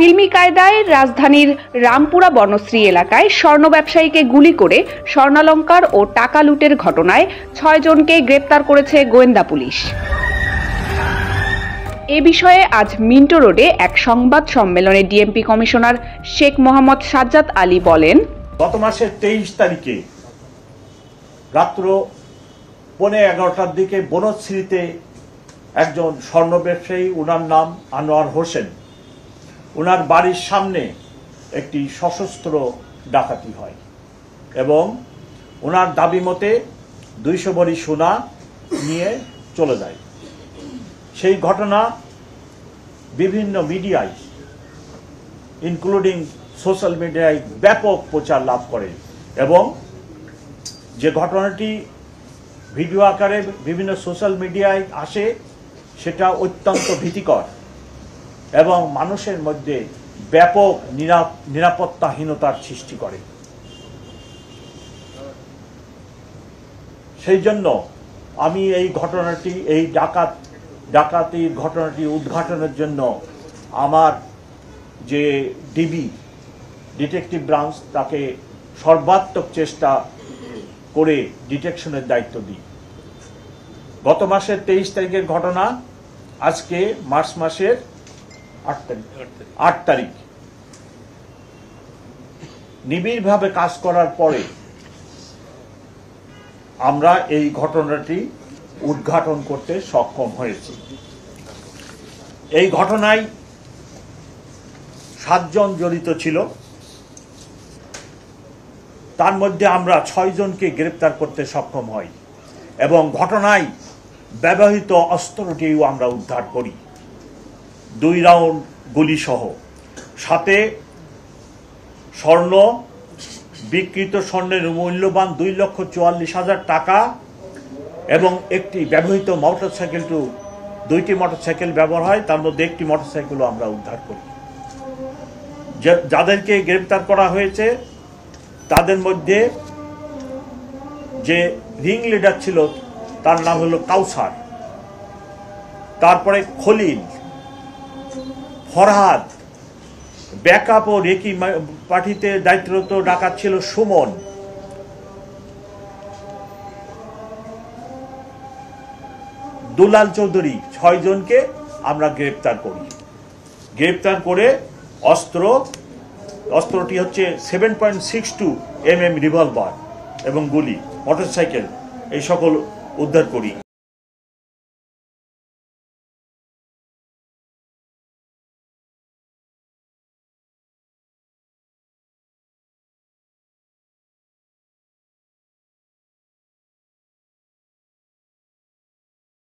ফিল্মি কায়দায় রাজধানীর রামপুরা বনশ্রী এলাকায় স্বর্ণ ব্যবসায়ীকে গুলি করে স্বর্ণালংকার ও টাকা লুটের ঘটনায় ৬ জনকে গ্রেপ্তার করেছে গোয়েন্দা পুলিশ। এ বিষয়ে আজ মিন্টো রোডে এক সংবাদ সম্মেলনে ডিএমপি কমিশনার শেখ মোহাম্মদ সাজ্জাদ আলী বলেন, গত মাসের ২৩ তারিখে রাত্র 11:15টার দিকে বনশ্রীতে একজন স্বর্ণ ব্যবসায়ী, ওনার নাম আনোয়ার হোসেন, ওনার বাড়ির সামনে একটি সশস্ত্র ডাকাতি হয় এবং ওনার দাবি মতে ২০০ ভরি সোনা নিয়ে চলে যায়। সেই ঘটনা বিভিন্ন মিডিয়ায় ইনক্লুডিং সোশ্যাল মিডিয়ায় ব্যাপক প্রচার লাভ করে এবং যে ঘটনাটি ভিডিও আকারে বিভিন্ন সোশ্যাল মিডিয়ায় আসে সেটা অত্যন্ত ভীতিকর এবং মানুষের মধ্যে ব্যাপক নিরাপত্তাহীনতার সৃষ্টি করে। সেই জন্য আমি এই ঘটনাটি, এই ডাকাতির ঘটনাটি উদ্ঘাটনের জন্য আমার যে ডিটেকটিভ ব্রাঞ্চ, তাকে সর্বাত্মক চেষ্টা করে ডিটেকশনের দায়িত্ব দিই। গত মাসের ২৩ তারিখের ঘটনা, আজকে মার্চ মাসের ৮ তারিখ নিবিড়ভাবে কাজ করার পরে আমরা এই ঘটনাটি উদ্ঘাটন করতে সক্ষম হয়েছি। এই ঘটনায় ৭ জন জড়িত ছিল, তার মধ্যে আমরা ৬ জনকে গ্রেপ্তার করতে সক্ষম হই এবং ঘটনায় ব্যবহৃত অস্ত্রটিও আমরা উদ্ধার করি, ২ রাউন্ড গুলি সহ, সাথে স্বর্ণ, বিকৃত স্বর্ণের মূল্যবান ২,৪৪,০০০ টাকা এবং একটি ব্যবহৃত মোটরসাইকেল, ২টি মোটরসাইকেল ব্যবহার হয়, তার মধ্যে একটি মোটরসাইকেলও আমরা উদ্ধার করি। যাদেরকে গ্রেপ্তার করা হয়েছে তাদের মধ্যে যে রিং লিডার ছিল তার নাম হলো কাউসার, তারপরে খলিল, ফরহাদ, ব্যাকআপ ও রেকি পার্টিতে দায়িত্বরত ডাকাত ছিল সুমন, দুলাল চৌধুরী। ৬ জনকে আমরা গ্রেপ্তার করি। গ্রেপ্তার করে অস্ত্রটি হচ্ছে 7.62 mm রিভলভার এবং গুলি, মোটরসাইকেল, এই সকল উদ্ধার করি।